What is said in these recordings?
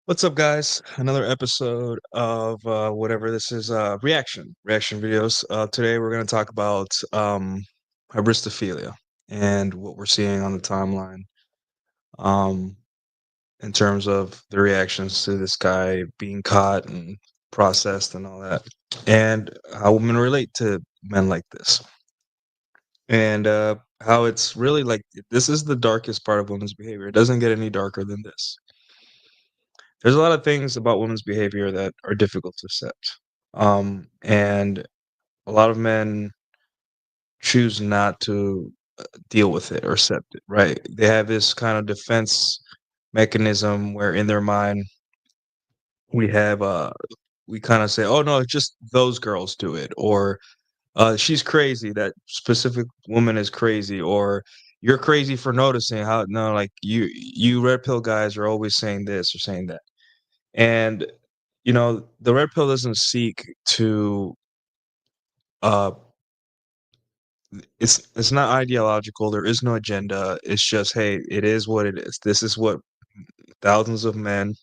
What's up, guys? Another episode of whatever this is, reaction videos. Today we're going to talk about hybristophilia and what we're seeing on the timeline um, in terms of the reactions to this guy being caught and processed and all that, and how women relate to men like this, and how it's really like this is the darkest part of women's behavior. It doesn't get any darker than this. There's a lot of things about women's behavior that are difficult to accept. And a lot of men choose not to deal with it or accept it, right? They have this kind of defense mechanism where in their mind we have we kind of say, "Oh no, it's just those girls do it," or she's crazy, that specific woman is crazy, or you're crazy for noticing how no, like you red pill guys are always saying this or saying that. And the red pill doesn't seek to uh it's not ideological. There is no agenda. It's just, hey, it is what it is. This is what thousands of men,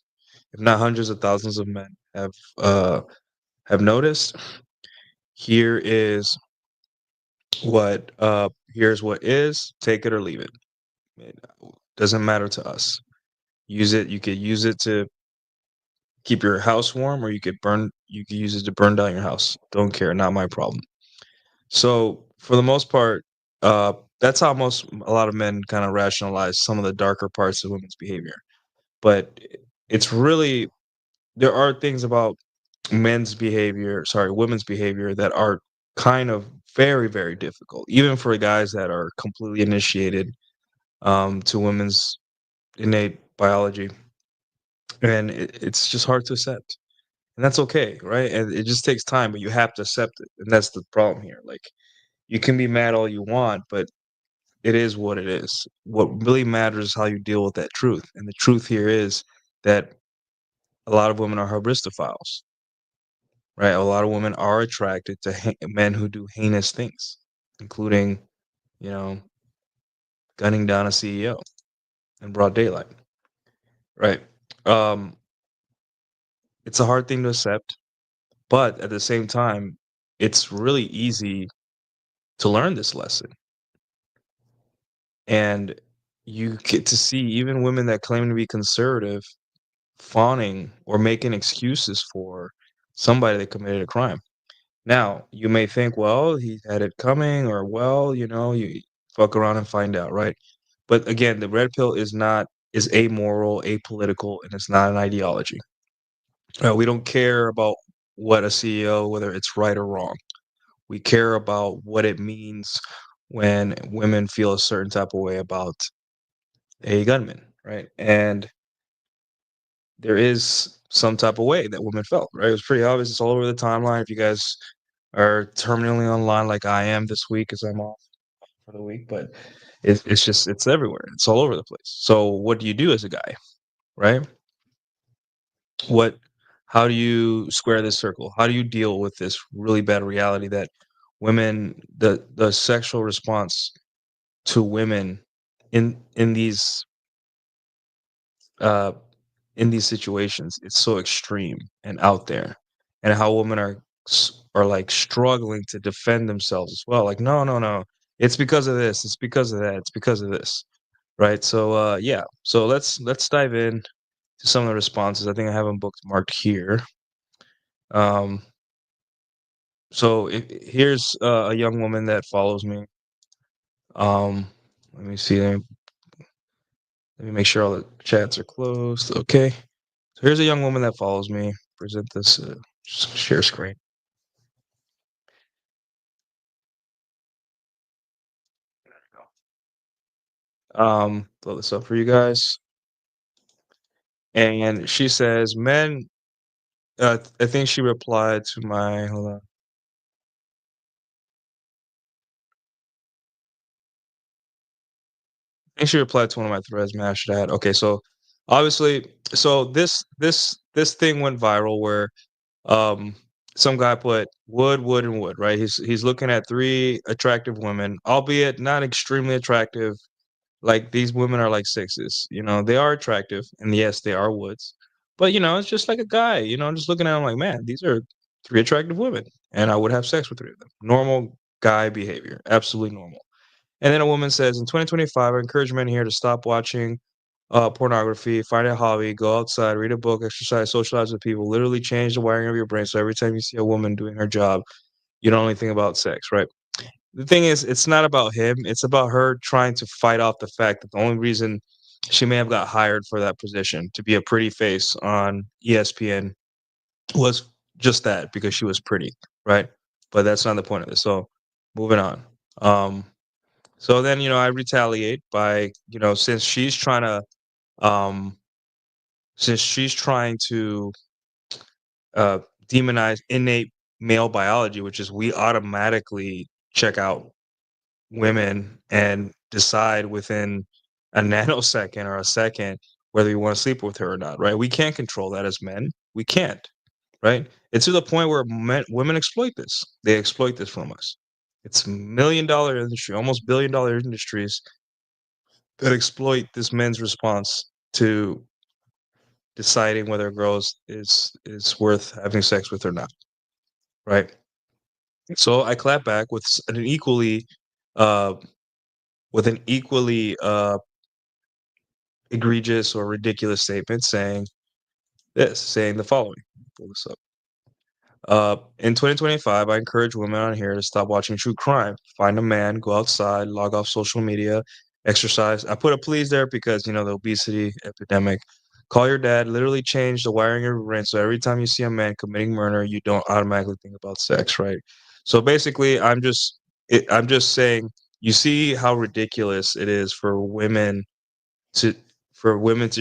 if not hundreds of thousands of men, have noticed. Here is here's what is. Take it or leave it. It doesn't matter to us. Use it. You could use it to keep your house warm, or you could use it to burn down your house. Don't care. Not my problem. So for the most part, that's how a lot of men kind of rationalize some of the darker parts of women's behavior. But it's really there are things about women's behavior that are kind of very, very difficult, even for guys that are completely initiated to women's innate biology, and it's just hard to accept, and that's okay, right? And it just takes time, but you have to accept it, and that's the problem here. Like you can be mad all you want, but it is what it is. What really matters is how you deal with that truth. And the truth here is that a lot of women are hybristophiles, right? A lot of women are attracted to men who do heinous things, including, you know, gunning down a CEO in broad daylight, right? Um, it's a hard thing to accept, but at the same time, it's really easy to learn this lesson. And you get to see even women that claim to be conservative fawning or making excuses for somebody that committed a crime. Now, you may think, well, he had it coming, or well, you fuck around and find out, right? But again, the red pill is amoral, apolitical, and it's not an ideology. We don't care about what a CEO, whether it's right or wrong. We care about what it means when women feel a certain type of way about a gunman, right? And there is some type of way that women felt, right? It was pretty obvious. It's all over the timeline. If you guys are terminally online like I am this week, as I'm off for the week, but it's everywhere. It's all over the place. So what do you do as a guy, right? What How do you square this circle? How do you deal with this really bad reality that the sexual response to women in uh situations, it's so extreme and out there, and how women are like struggling to defend themselves as well. Like, no, no, no, it's because of this, it's because of that, it's because of this, right? So, yeah. So let's dive in to some of the responses. I think I have them bookmarked here. Um, so here's a young woman that follows me. Um, let me see. Let me make sure all the chats are closed. Okay. So here's a young woman that follows me. Present this share screen. Blow this up for you guys. And she says, "Men." I think she replied to my. Hold on. I think she replied to one of my threads. Man, I should add. Okay, so obviously, so this thing went viral where um some guy put wood, wood, and wood. Right. He's looking at three attractive women, albeit not extremely attractive. Like these women are like sixes. They are attractive, and yes, they are woods. But, it's just like a guy, I'm just looking at him like, "Man, these are 3 attractive women, and I would have sex with 3 of them." Normal guy behavior, absolutely normal. And then a woman says, "In 2025, I encourage men here to stop watching, pornography, find a hobby, go outside, read a book, exercise, socialize with people, literally change the wiring of your brain, so every time you see a woman doing her job, you don't only think about sex," right? The thing is, it's not about him, it's about her trying to fight off the fact that the only reason she may have got hired for that position, to be a pretty face on ESPN, was just that, because she was pretty, right? But that's not the point of this. So, moving on. Um, so then, I retaliate by, um, since she's trying to uh, demonize innate male biology, which is we automatically check out women and decide within a nanosecond or a second whether we want to sleep with her or not, right? We can't control that as men. We can't, right? It's to the point where women exploit this. They exploit this from us. It's $1 million industry, almost $1 billion industries that exploit this men's response to deciding whether a girl is worth having sex with or not, right? So I clap back with uh, an equally egregious or ridiculous statement, saying the following. Pull this up. In 2025, I encourage women on here to stop watching true crime. Find a man, go outside, log off social media, exercise. I put a please there because, the obesity epidemic. Call your dad, literally change the wiring of your brain. So every time you see a man committing murder, you don't automatically think about sex, right? So basically, I'm just saying, you see how ridiculous it is to women to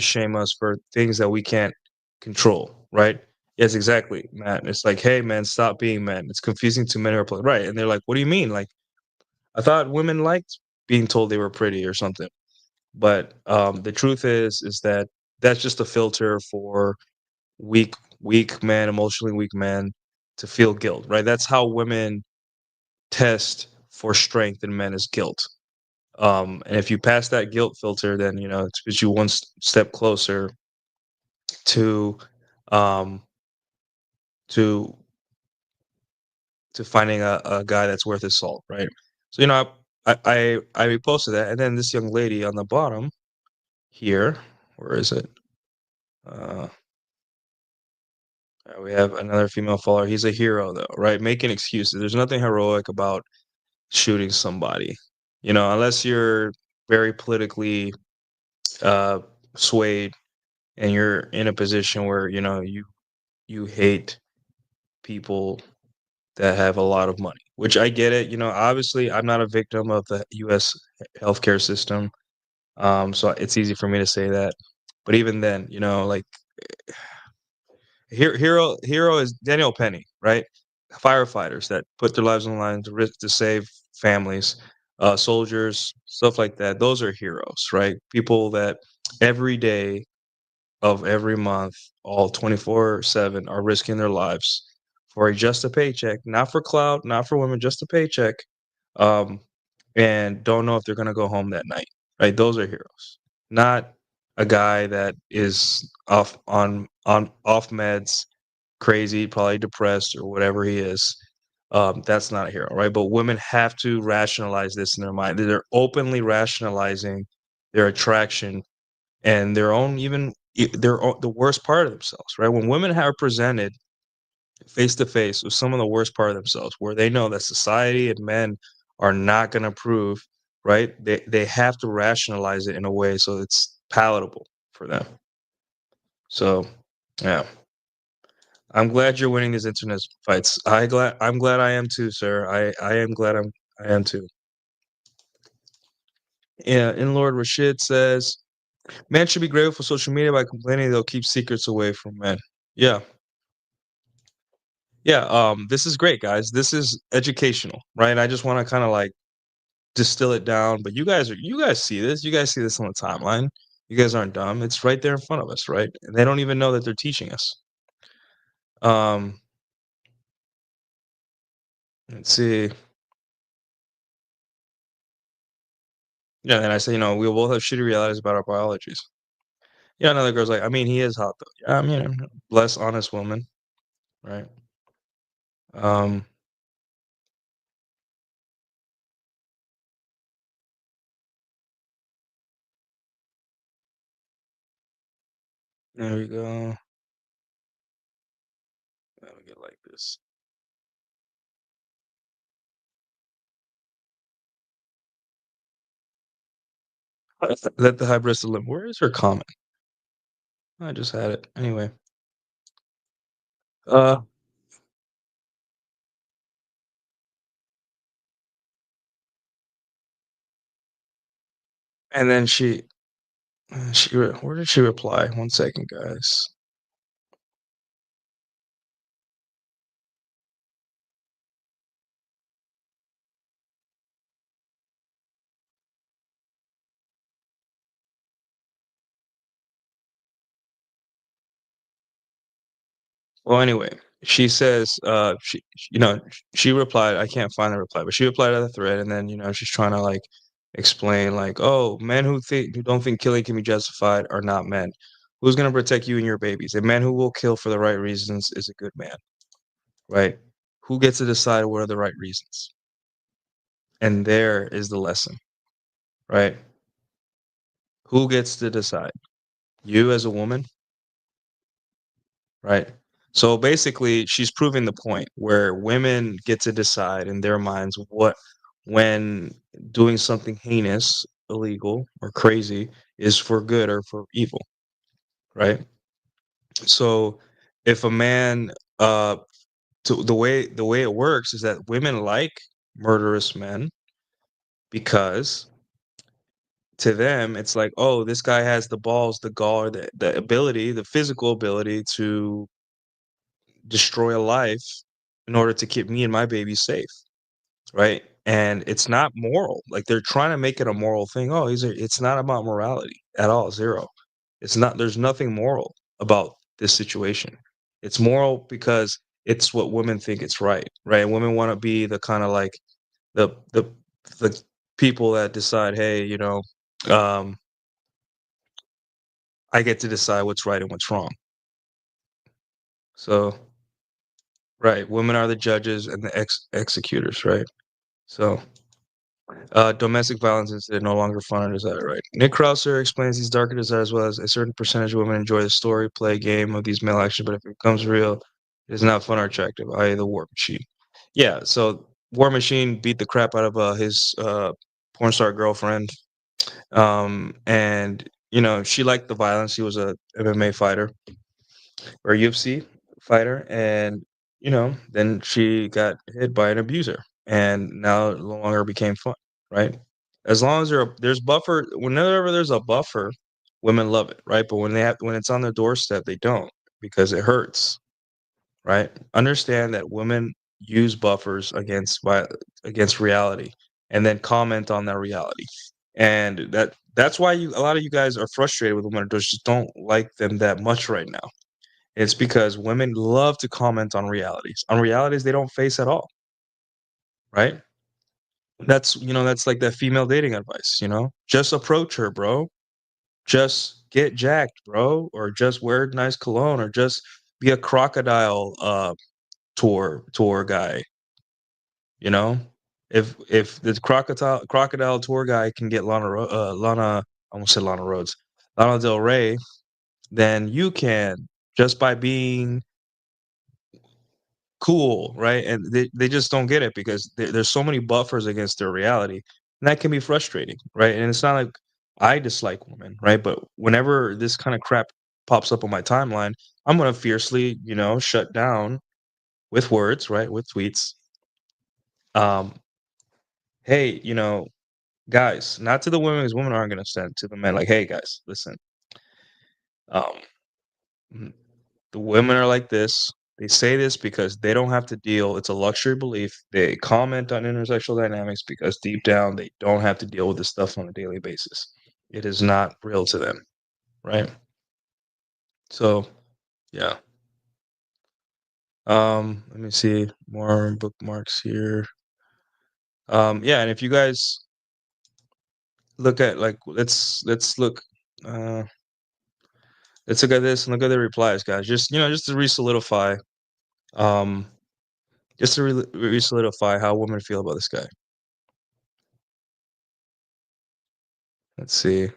shame us for things that we can't control, right? Yes, exactly, Matt. It's like, hey, man, stop being men. It's confusing to men who are right. And they're like, what do you mean? Like, I thought women liked being told they were pretty or something. But the truth is that that's just a filter for weak men, emotionally weak men, to feel guilt, right? That's how women test for strength in men, is guilt. And if you pass that guilt filter, then it's because you one step closer to um to finding a guy that's worth his salt, right? So I reposted that, and then this young lady on the bottom here, where is it? Uh, we have another female follower. He's a hero, though, right? Making excuses. There's nothing heroic about shooting somebody, unless you're very politically uh, swayed and you're in a position where you hate people that have a lot of money, which I get it. Obviously, I'm not a victim of the U.S. healthcare system, so it's easy for me to say that. But even then, like, hero is Daniel Penny, right? Firefighters that put their lives on the line to risk to save families, soldiers, stuff like that. Those are heroes, right? People that every day of every month, all 24/7, are risking their lives for just a paycheck, not for clout, not for women, just a paycheck, um, and don't know if they're gonna go home that night, right? Those are heroes, not a guy that is off meds, crazy, probably depressed or whatever he is. That's not a hero, right? But women have to rationalize this in their mind. They're openly rationalizing their attraction and their own, even the worst part of themselves, right? When women are presented face to face with some of the worst part of themselves, where they know that society and men are not going to approve, right? They have to rationalize it in a way so it's palatable for them. So, yeah, I'm glad you're winning these internet fights. I'm glad I am too, sir. I am glad I am too. Yeah, and Lord Rashid says, men should be grateful for social media. By complaining, they'll keep secrets away from men. Yeah. Yeah, this is great, guys. This is educational, right? I just want to kind of like distill it down, but you guys see this. You guys see this on the timeline. You guys aren't dumb. It's right there in front of us, right? And they don't even know that they're teaching us. Um, let's see. Yeah, and I say, we both have shitty realities about our biologies. Yeah, another girl's like, I mean, he is hot though. Yeah, I mean, bless honest woman, right? Um, there we go. Let me get like this. Let the hybris live. Where is her comment? I just had it. Anyway. Uh, and then where did she reply? One second, guys. Well, anyway, she says, she replied. I can't find the reply, but she replied to the thread, and then she's trying to like explain, like, oh, men who don't think killing can be justified are not men. Who's gonna protect you and your babies? A man who will kill for the right reasons is a good man, right? Who gets to decide what are the right reasons? And there is the lesson, right? Who gets to decide? You as a woman, right? So basically, she's proving the point where women get to decide in their minds what, when doing something heinous, illegal, or crazy is for good or for evil, right? So if a man, the way it works is that women like murderous men because to them it's like, oh, this guy has the balls, the gall, or the ability, the physical ability to destroy a life in order to keep me and my baby safe, right? And it's not moral. Like they're trying to make it a moral thing. Oh, it's not about morality at all. Zero. It's not. There's nothing moral about this situation. It's moral because it's what women think it's right, right? Women want to be the kind of like the the people that decide, hey, um, I get to decide what's right and what's wrong. So, right, women are the judges and the executors, right? So, domestic violence incident no longer fun or desire, right? Nick Krauser explains these darker desires as well as a certain percentage of women enjoy the story, play game of these male actions, but if it becomes real, it is not fun or attractive, i.e. the war machine. Yeah, so War Machine beat the crap out of his porn star girlfriend. And she liked the violence. He was a MMA fighter or UFC fighter, and then she got hit by an abuser, and now it no longer became fun, right? As long as there's buffer, whenever there's a buffer, women love it, right? But when it's on their doorstep, they don't because it hurts, right? Understand that women use buffers against reality, and then comment on that reality, and that's why a lot of you guys are frustrated with women or just don't like them that much right now. It's because women love to comment on realities they don't face at all, right? That's like that female dating advice, just approach her, bro. Just get jacked, bro, or just wear nice cologne, or just be a crocodile tour guy, you know? If the crocodile tour guy can get Lana, I almost said Lana Rhodes, Lana Del Rey, then you can, just by being cool, right? And they just don't get it because there's so many buffers against their reality, and that can be frustrating, right? And it's not like I dislike women, right? But whenever this kind of crap pops up on my timeline, I'm gonna fiercely, shut down with words, right? With tweets. Um, hey, guys, not to the women, because women aren't gonna send to the men, like, hey guys, listen. Um, mm, the women are like this. They say this because they don't have to deal. It's a luxury belief. They comment on intersexual dynamics because deep down they don't have to deal with this stuff on a daily basis. It is not real to them, right? So, yeah. Let me see more bookmarks here. Yeah, and if you guys look at like let's look. Let's look at this and look at the replies, guys. Just to re-solidify, um, just to re-solidify how women feel about this guy. Let's see.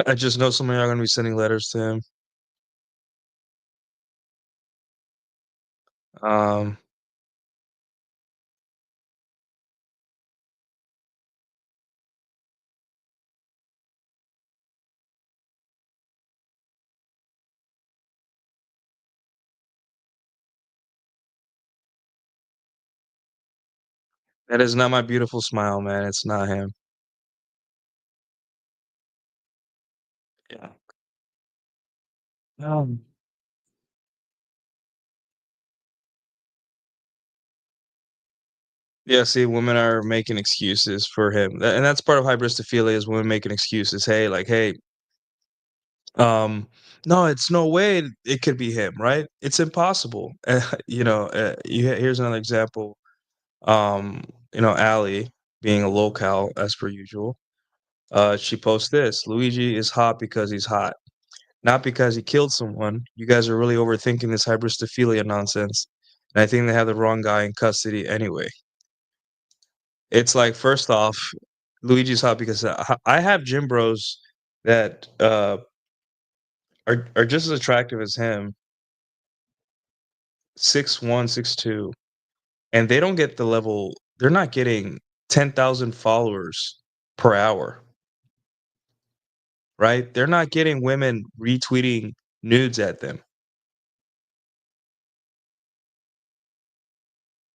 I just know some of y'all are gonna be sending letters to him. Um, that is not my beautiful smile, man. It's not him. Yeah. Um, yeah, see, women are making excuses for him. And that's part of hybristophilia is women making excuses. Hey, like, hey, um, no, it's no way it could be him, right? It's impossible. Here's another example. Um, Allie being a locale as per usual. She posts this: Luigi is hot because he's hot, not because he killed someone. You guys are really overthinking this hybristophilia nonsense, and I think they have the wrong guy in custody anyway. It's like, first off, Luigi's hot because I have gym bros that are just as attractive as him, 6'1", 6'2", and they don't get the level. They're not getting 10,000 followers per hour, right? They're not getting women retweeting nudes at them.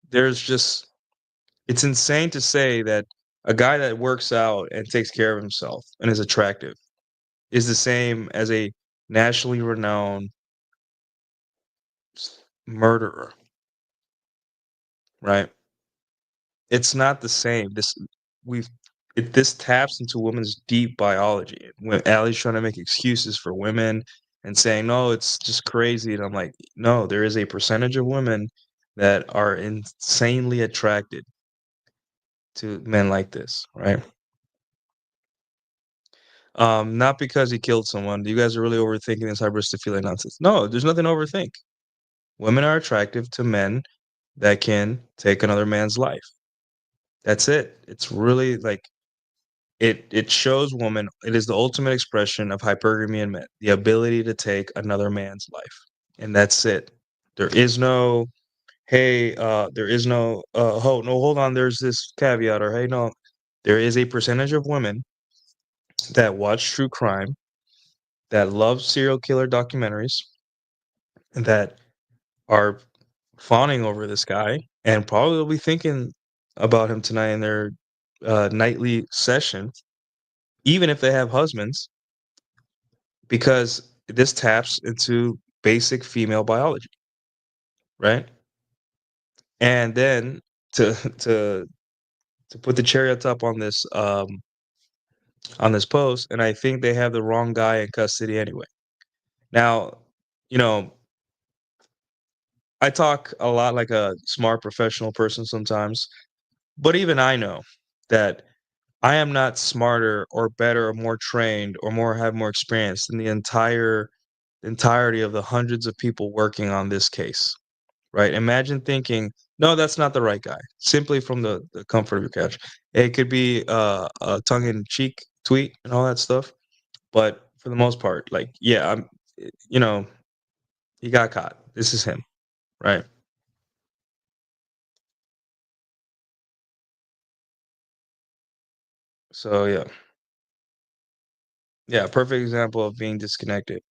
There's just It's insane to say that a guy that works out and takes care of himself and is attractive is the same as a nationally renowned murderer, right? It's not the same. We've this taps into women's deep biology. When Allie's trying to make excuses for women and saying, no, it's just crazy. And I'm like, no, there is a percentage of women that are insanely attracted to men like this, right? Not because he killed someone. You guys are really overthinking this hybristophilia nonsense. No, there's nothing to overthink. Women are attractive to men that can take another man's life. That's it. It's really like it shows woman it is the ultimate expression of hypergamy in men, the ability to take another man's life. And that's it. There is no, hey, there is no hold on, there's this caveat, or hey, no. There is a percentage of women that watch true crime, that love serial killer documentaries, that are fawning over this guy and probably will be thinking about him tonight in their nightly session, even if they have husbands, because this taps into basic female biology, right? And then to to to put the cherry on top on this post, and I think they have the wrong guy in custody anyway. Now, you know, I talk a lot like a smart professional person sometimes, but even I know that I am not smarter or better or more trained or have more experience than the entirety of the hundreds of people working on this case, right? Imagine thinking, no, that's not the right guy, simply from the comfort of your couch. It could be a tongue-in-cheek tweet and all that stuff, but for the most part, like, yeah, you know, he got caught. This is him, right? So yeah, yeah, perfect example of being disconnected.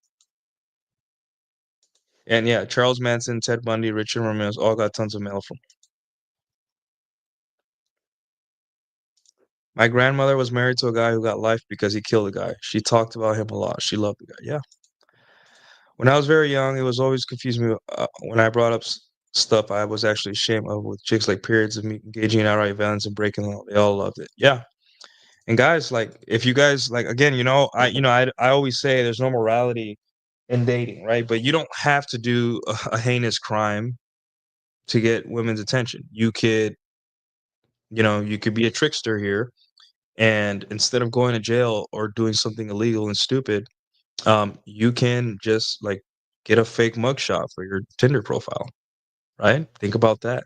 And yeah, Charles Manson, Ted Bundy, Richard Ramirez all got tons of mail from. My grandmother was married to a guy who got life because he killed a guy. She talked about him a lot. She loved the guy. Yeah. When I was very young, it was always confusing me when I brought up stuff I was actually ashamed of with chicks, like periods of me engaging in outright violence and breaking the law. They all loved it. Yeah. And guys, like, if you guys like, again, I always say there's no morality in dating, right? But you don't have to do a heinous crime to get women's attention. You could be a trickster here And instead of going to jail or doing something illegal and stupid, you can just like get a fake mugshot for your Tinder profile, right? Think about that.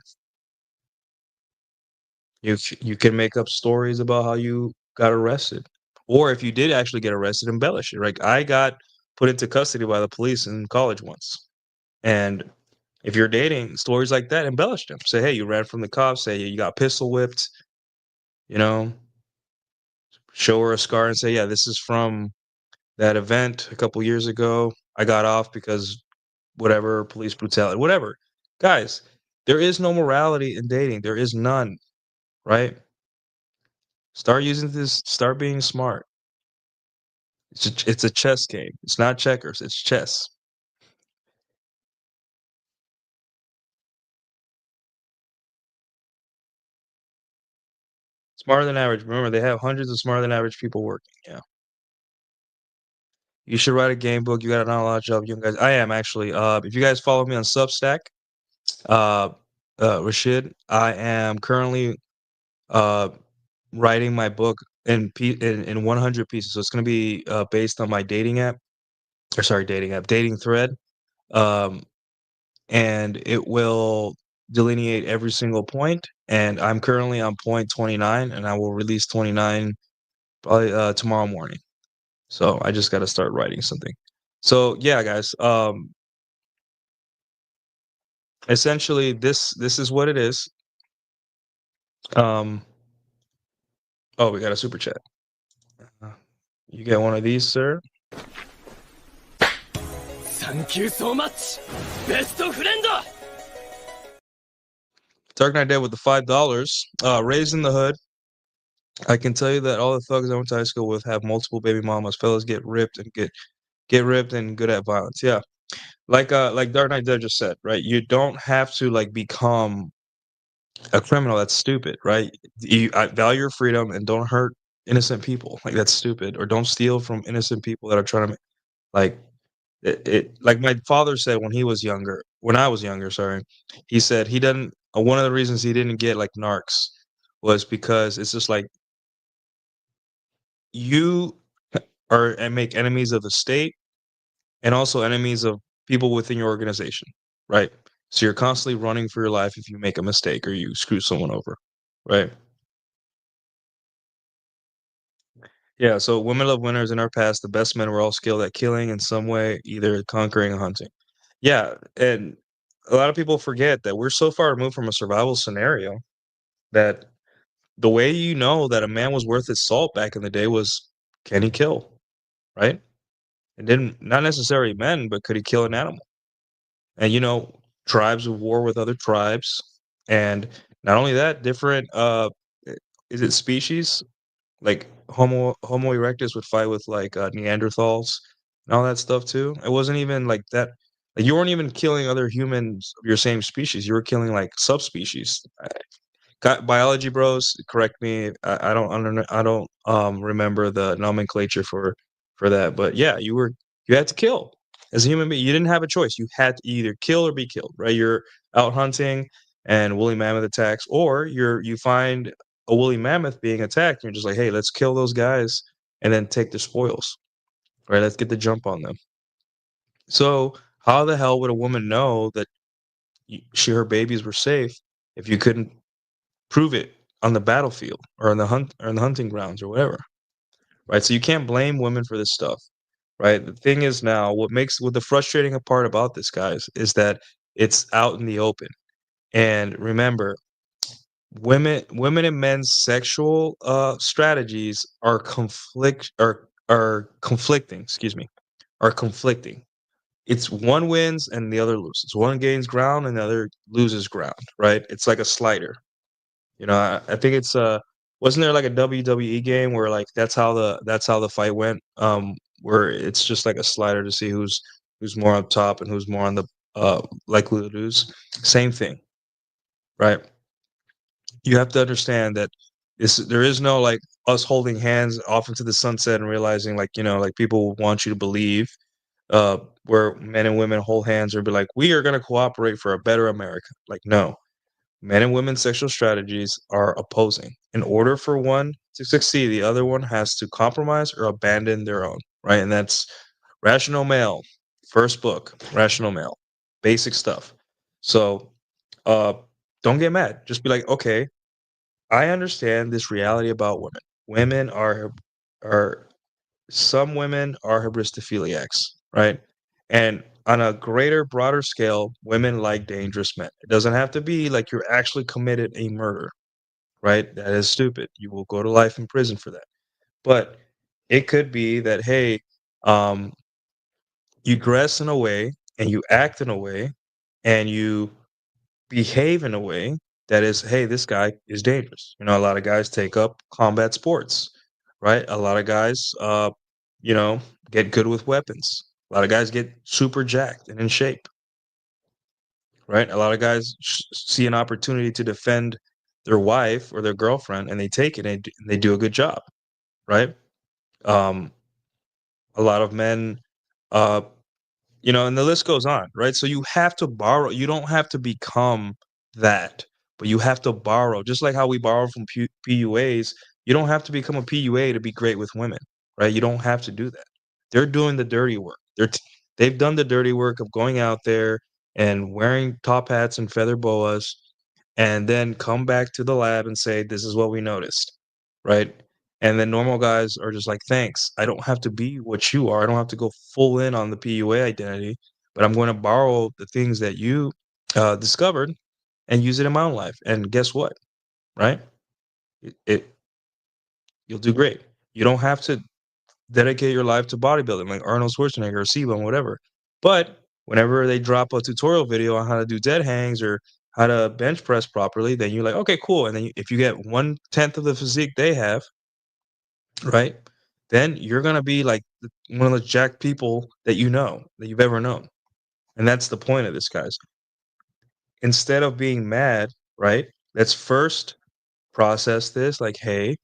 You can make up stories about how you got arrested, or if you did actually get arrested, embellish it. Like I got put into custody by the police in college once, and if you're dating stories like that, embellish them. Say, hey, you ran from the cops. Say you got pistol whipped. You know, show her a scar and say, yeah, this is from that event a couple years ago. I got off because whatever, police brutality, whatever. Guys, there is no morality in dating. There is none, right? Start using this, start being smart. It's a chess game. It's not checkers, it's chess. Smarter than average. Remember, they have hundreds of smarter than average people working. Yeah. You should write a game book. You got a knowledge of you guys. I am actually. If you guys follow me on Substack, uh, Rashid, I am currently uh writing my book in 100 pieces. So it's going to be based on my dating app, or sorry, dating thread. Um, and it will delineate every single point. And I'm currently on point 29, and I will release 29 probably tomorrow morning. So I just got to start writing something. So yeah, guys. Essentially, this is what it is. Um, oh, we got a super chat. Uh, You get one of these, sir. Thank you so much, best friend. Dark Knight Dead with the $5. Raised in the hood. I can tell you that all the thugs I went to high school with have multiple baby mamas. Fellas get ripped and good at violence. Yeah, like Dark Knight Dead just said, right? You don't have to like become a criminal. That's stupid, right? I value your freedom and don't hurt innocent people. Like that's stupid. Or don't steal from innocent people that are trying to like like my father said when I was younger, sorry, he said he doesn't one of the reasons he didn't get like narcs was because it's just like you are and make enemies of the state and also enemies of people within your organization, right? So you're constantly running for your life if you make a mistake or you screw someone over, right? Yeah, so women love winners in our past. The best men were all skilled at killing in some way, either conquering or hunting. Yeah, and a lot of people forget that we're so far removed from a survival scenario that the way you know that a man was worth his salt back in the day was can he kill, right? And then not necessarily men, but could he kill an animal? And tribes would war with other tribes, and not only that, different is it species like Homo erectus would fight with like Neanderthals and all that stuff too. It wasn't even like that. Like you weren't even killing other humans of your same species. You were killing like subspecies. Biology bros, correct me. I don't remember the nomenclature for that, but yeah, you had to kill as a human being. You didn't have a choice. You had to either kill or be killed, right? You're out hunting and woolly mammoth attacks, or you find a woolly mammoth being attacked, and you're just like, hey, let's kill those guys and then take the spoils, right? Let's get the jump on them. So how the hell would a woman know that her babies were safe if you couldn't prove it on the battlefield or in the hunting grounds or whatever, right? So you can't blame women for this stuff, right? The thing is now, what the frustrating part about this, guys, is that it's out in the open. And remember, women and men's sexual strategies are conflicting. Excuse me, are conflicting. It's one wins and the other loses. One gains ground and the other loses ground, right? It's like a slider. I think it's wasn't there like a WWE game where like that's how the fight went? Where it's just like a slider to see who's more up top and who's more on the likely to lose. Same thing, right? You have to understand that there is no like us holding hands off into the sunset and realizing like like people want you to believe where men and women hold hands or be like we are going to cooperate for a better America. Like no, men and women's sexual strategies are opposing. In order for one to succeed, the other one has to compromise or abandon their own, right? And that's Rational Male, first book, Rational Male, basic stuff. So, uh, don't get mad. Just be like, okay, I understand this reality about women. Women are some women are hybristophiliacs, right? And on a greater, broader scale, women like dangerous men. It doesn't have to be like you're actually committed a murder, right? That is stupid. You will go to life in prison for that. But it could be that, hey, um, you dress in a way and you act in a way and you behave in a way that is, hey, this guy is dangerous. You know, a lot of guys take up combat sports, right? A lot of guys, you know, get good with weapons. A lot of guys get super jacked and in shape, right? A lot of guys see an opportunity to defend their wife or their girlfriend and they take it and they do a good job, right? Um, a lot of men, uh, you know, and the list goes on, right? So you have to borrow. You don't have to become that, but you have to borrow. Just like how we borrow from PUAs, you don't have to become a PUA to be great with women, right? You don't have to do that. They're doing the dirty work. They've done the dirty work of going out there and wearing top hats and feather boas and then come back to the lab and say, "This is what we noticed," right? And then normal guys are just like, "Thanks. I don't have to be what you are. I don't have to go full in on the PUA identity, but I'm going to borrow the things that you discovered and use it in my own life." And guess what? Right? It you'll do great. You don't have to dedicate your life to bodybuilding like Arnold Schwarzenegger or Sebum, whatever. But whenever they drop a tutorial video on how to do dead hangs or how to bench press properly, then you're like, okay, cool. And then if you get 1/10 of the physique they have, right, then you're gonna be like one of the jacked people that you know that you've ever known. And that's the point of this, guys. Instead of being mad, right? Let's first process this like, hey,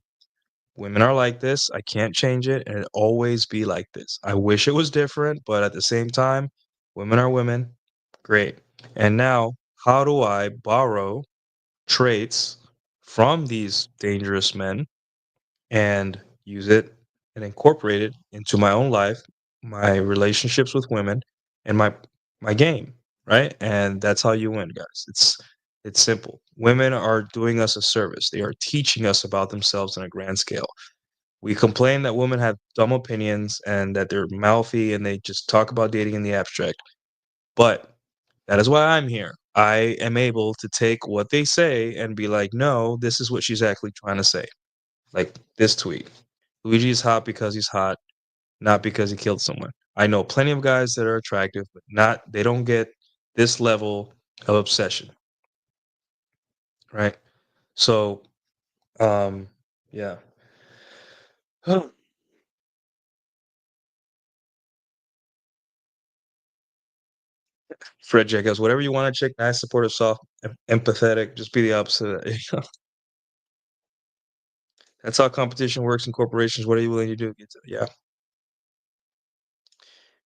women are like this. I can't change it, and it always be like this. I wish it was different, but at the same time, women are women. Great. And now, how do I borrow traits from these dangerous men and use it and incorporate it into my own life, my relationships with women, and my game, right? And that's how you win, guys. It's simple. Women are doing us a service. They are teaching us about themselves on a grand scale. We complain that women have dumb opinions and that they're mouthy and they just talk about dating in the abstract. But that is why I'm here. I am able to take what they say and be like, no, this is what she's actually trying to say. Like this tweet. Luigi is hot because he's hot, not because he killed someone. I know plenty of guys that are attractive, but not they don't get this level of obsession. Right. So yeah. Fred J goes, whatever you want to chick, nice, supportive, soft, empathetic, just be the opposite of that. That's how competition works in corporations. What are you willing to do? Yeah.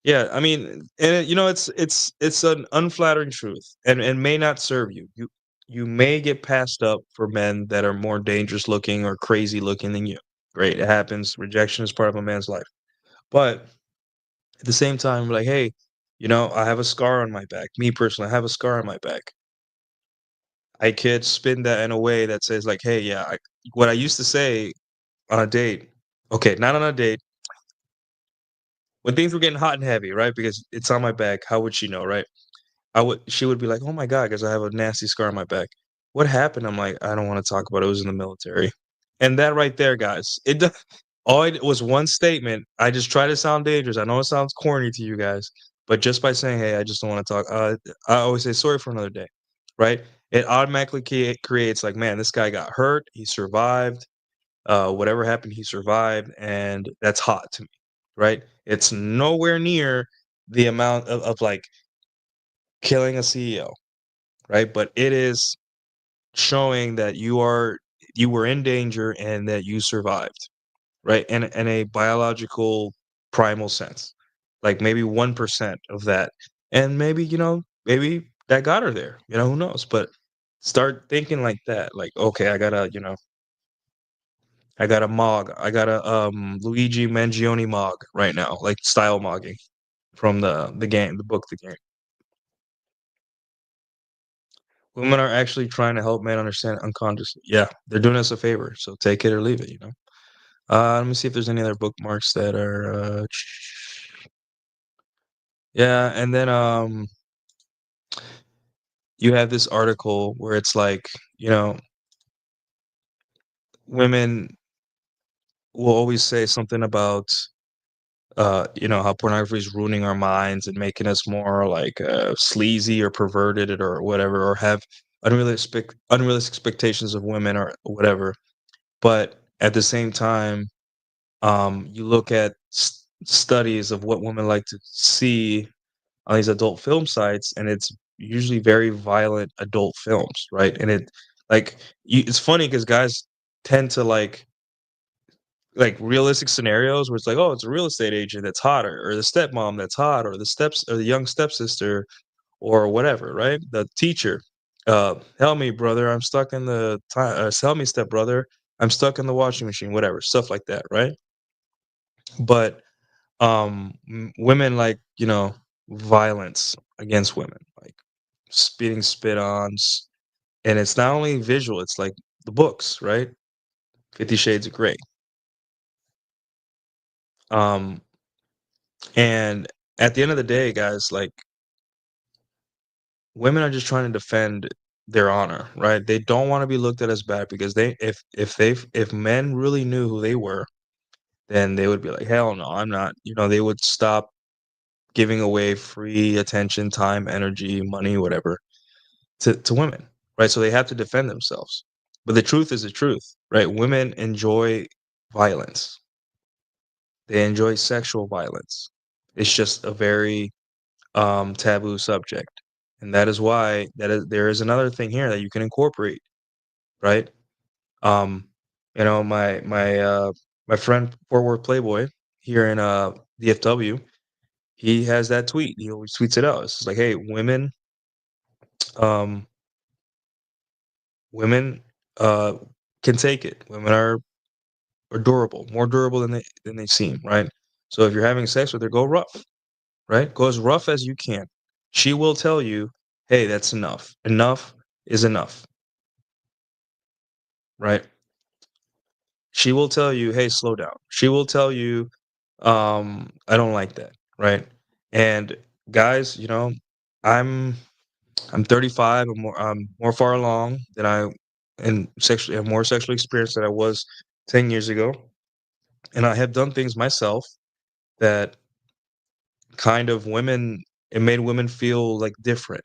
Yeah. I mean, and you know, it's an unflattering truth and may not serve you. You may get passed up for men that are more dangerous looking or crazy looking than you. Great. It happens. Rejection is part of a man's life. But at the same time, like, hey, you know, I have a scar on my back. Me personally, I have a scar on my back. I could spin that in a way that says like, "Hey, yeah, what I used to say on a date." Okay, not on a date. When things were getting hot and heavy, right? Because it's on my back. How would she know, right? I would. She would be like, "Oh my god," because I have a nasty scar on my back. What happened? I'm like, I don't want to talk about it. It was in the military, and that right there, guys. All it was one statement. I just try to sound dangerous. I know it sounds corny to you guys, but just by saying, "Hey, I just don't want to talk," I always say, "Sorry for another day," right? It automatically creates like, man, this guy got hurt. He survived. Whatever happened, he survived, and that's hot to me, right? It's nowhere near the amount of like killing a CEO, right? But it is showing that you were in danger and that you survived, right? In a biological primal sense, like maybe 1% of that, and maybe you know maybe that got her there. You know who knows? But start thinking like that, like okay, I gotta I got a Mog. I got a Luigi Mangione Mog right now, like style mogging from the game, the book, the game. Women are actually trying to help men understand unconsciously. Yeah, they're doing us a favor, so take it or leave it. Let me see if there's any other bookmarks that are. Yeah, and then you have this article where it's like, you know, women will always say something about how pornography is ruining our minds and making us more like sleazy or perverted or whatever, or have unrealistic expectations of women or whatever. But at the same time, you look at studies of what women like to see on these adult film sites, and it's usually very violent adult films, right? And like it's funny because guys tend to like realistic scenarios where it's like, oh, it's a real estate agent that's hot, or the stepmom that's hot, or the young stepsister, or whatever, right? The teacher, help me, brother, I'm stuck in the time. Help me, step brother, I'm stuck in the washing machine, whatever, stuff like that, right? But women like violence against women, like spitting spit ons, and it's not only visual, it's like the books, right? 50 Shades of Grey. Um, and at the end of the day, guys, like women are just trying to defend their honor, right? They don't want to be looked at as bad because if men really knew who they were, then they would be like, hell no, I'm not. They would stop giving away free attention, time, energy, money, whatever to women, right? So they have to defend themselves. But the truth is the truth, right? Women enjoy violence. They enjoy sexual violence. It's just a very taboo subject, and that is why there is another thing here that you can incorporate, right? Um, my friend Fort Worth Playboy here in DFW, he has that tweet. He always tweets it out. It's just like, hey, um, women uh, can take it. Women are durable, more durable than they seem, right? So if you're having sex with her, go rough, right? Go as rough as you can. She will tell you, hey, that's enough. Enough is enough, right? She will tell you, hey, slow down. She will tell you, I don't like that, right? And guys, I'm I'm 35. I'm more far along than I'm more sexually experienced than I was 10 years ago. And I have done things myself that kind of women it made women feel like different,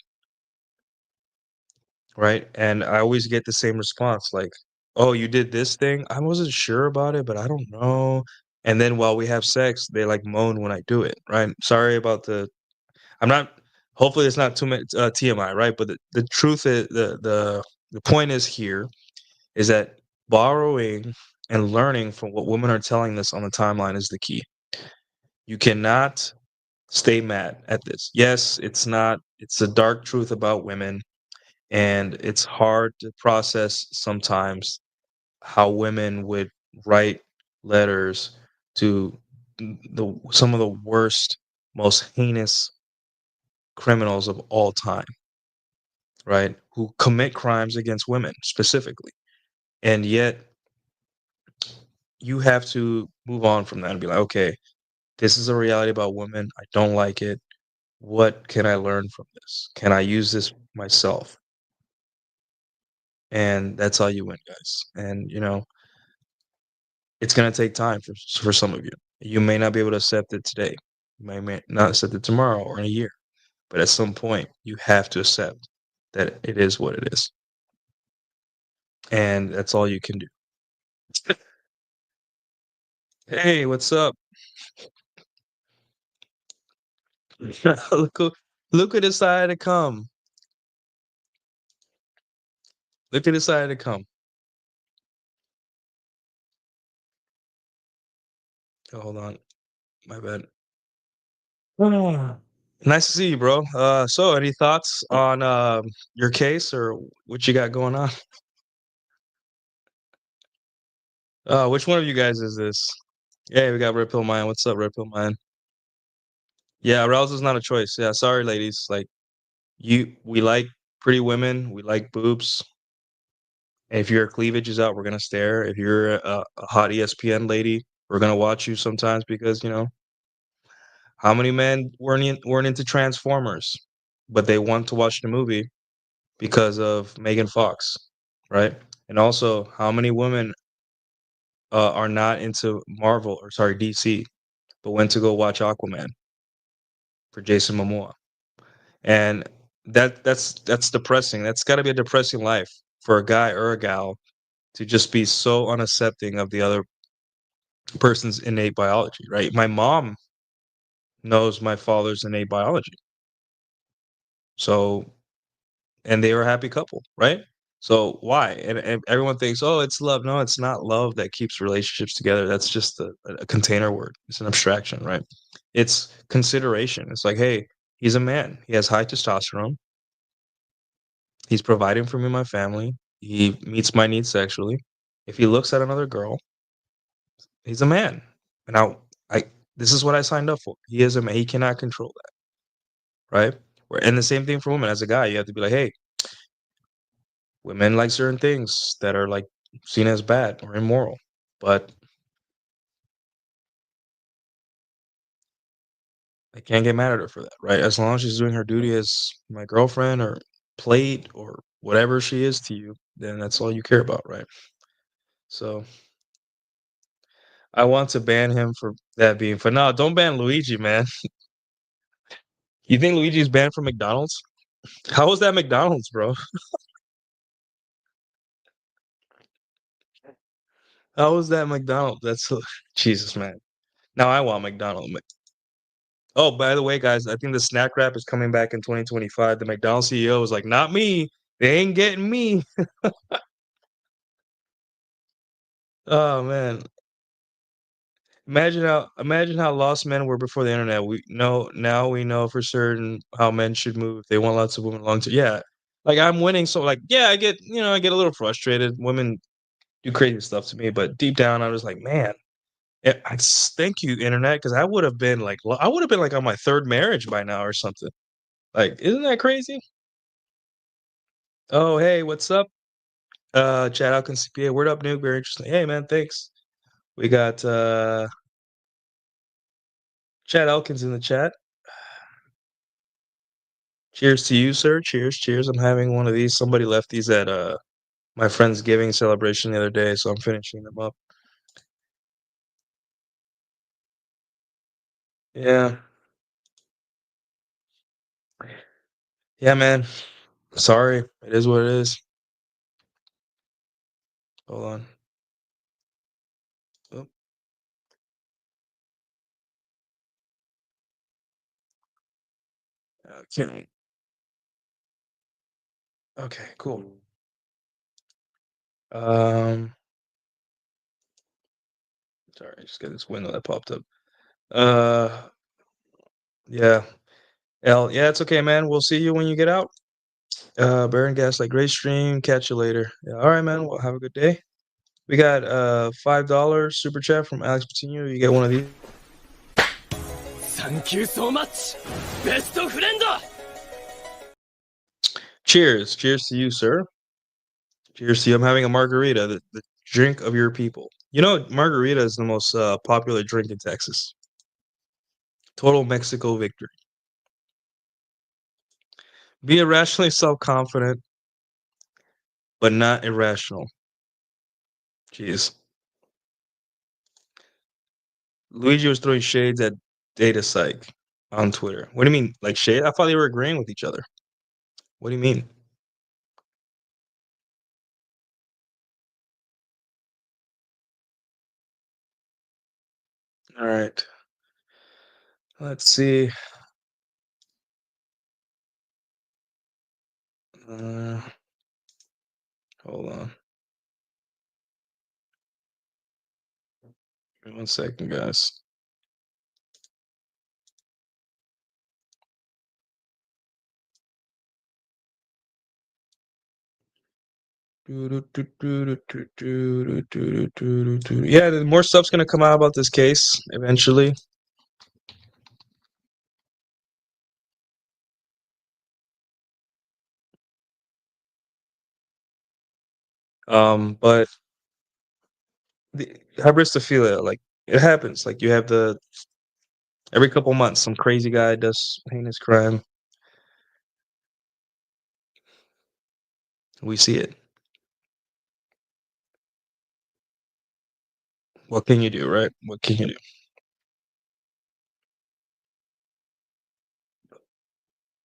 right? And I always get the same response like, "Oh, you did this thing? I wasn't sure about it, but I don't know." And then while we have sex, they like moan when I do it, right? Sorry about the I'm not hopefully it's not too much TMI, right? But the truth is the point is here is that borrowing and learning from what women are telling us on the timeline is the key. You cannot stay mad at this. Yes, it's a dark truth about women, and it's hard to process sometimes how women would write letters to the some of the worst, most heinous criminals of all time, right? Who commit crimes against women specifically. And yet you have to move on from that and be like, okay, this is a reality about women. I don't like it. What can I learn from this? Can I use this myself? And that's how you win, guys. And it's gonna take time for some of you. You may not be able to accept it today. You may not accept it tomorrow or in a year. But at some point, you have to accept that it is what it is, and that's all you can do. Hey, what's up? look who, look who decided to come. Look who decided to come. Oh, hold on, my bad. Ah. Nice to see you, bro. So any thoughts on your case or what you got going on? Which one of you guys is this? Hey, we got Red Pill Mine. What's up, Red Pill Mine? Yeah, arousal is not a choice. Yeah, sorry, ladies. Like we like pretty women. We like boobs. If your cleavage is out, we're gonna stare. If you're a hot ESPN lady, we're gonna watch you sometimes because how many men weren't into Transformers, but they want to watch the movie because of Megan Fox, right? And also, how many women are not into Marvel or sorry DC, but went to go watch Aquaman for Jason Momoa? And that's depressing. That's got to be a depressing life for a guy or a gal to just be so unaccepting of the other person's innate biology, right? My mom knows my father's innate biology. So, and they were a happy couple, right? So why? And everyone thinks, oh, it's love. No, it's not love that keeps relationships together. That's just a container word. It's an abstraction, right? It's consideration. It's like, hey, he's a man. He has high testosterone. He's providing for me and my family. He meets my needs sexually. If he looks at another girl, he's a man. And I this is what I signed up for. He is a man. He cannot control that, right? And the same thing for women. As a guy, you have to be like, hey, women like certain things that are like seen as bad or immoral, but I can't get mad at her for that, right? As long as she's doing her duty as my girlfriend or plate or whatever she is to you, then that's all you care about, right? So I want to ban him for that being fun. No, don't ban Luigi, man. You think Luigi's banned from McDonald's? How was that McDonald's, bro? How was that McDonald's? That's Jesus, man. Now I want McDonald's. Oh, by the way, guys, I think the snack wrap is coming back in 2025. The McDonald's CEO was like, "Not me. They ain't getting me." Oh man, imagine how lost men were before the internet. We know now we know for certain how men should move. They want lots of women long term. Yeah, like I'm winning, so like yeah, I get a little frustrated. Women do crazy stuff to me, but deep down, I was like, man, thank you, internet, because I would have been like on my third marriage by now or something. Like, isn't that crazy? Oh, hey, what's up? Chad Alkins CPA. Word up, Nuke. Very interesting. Hey, man, thanks. We got Chad Elkins in the chat. Cheers to you, sir. Cheers, cheers. I'm having one of these. Somebody left these at my friend's giving celebration the other day, so I'm finishing them up. Yeah. Yeah, man. Sorry. It is what it is. Hold on. Oh, okay. Okay, cool. Um, sorry, I just got this window that popped up. Uh, yeah. Yeah, it's okay, man. We'll see you when you get out. Baron Gaslight, great stream. Catch you later. Yeah, all right, man. Well, have a good day. We got $5 super chat from Alex Patino. You get one of these. Thank you so much, best friend! Cheers. Cheers to you, sir. Cheers to you. I'm having a margarita, the drink of your people. You know, margarita is the most popular drink in Texas. Total Mexico victory. Be irrationally self-confident, but not irrational. Jeez. Luigi was throwing shades at Data Psych on Twitter. What do you mean? Like shade? I thought they were agreeing with each other. What do you mean? All right. Let's see. Uh, hold on. Give me 1 second, guys. Yeah, more stuff's gonna come out about this case eventually. But the hybristophilia, like it happens. Like you have the every couple months, some crazy guy does heinous crime. We see it. What can you do, right? What can you do?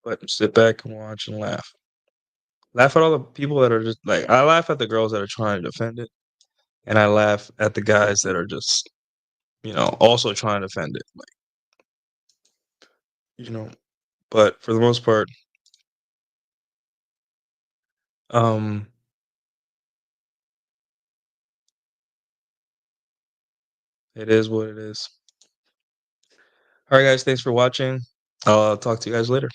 But sit back and watch and laugh. Laugh at all the people that are just like I laugh at the girls that are trying to defend it, and I laugh at the guys that are just also trying to defend it. Like you know, but for the most part, um, it is what it is. All right, guys, thanks for watching. I'll talk to you guys later.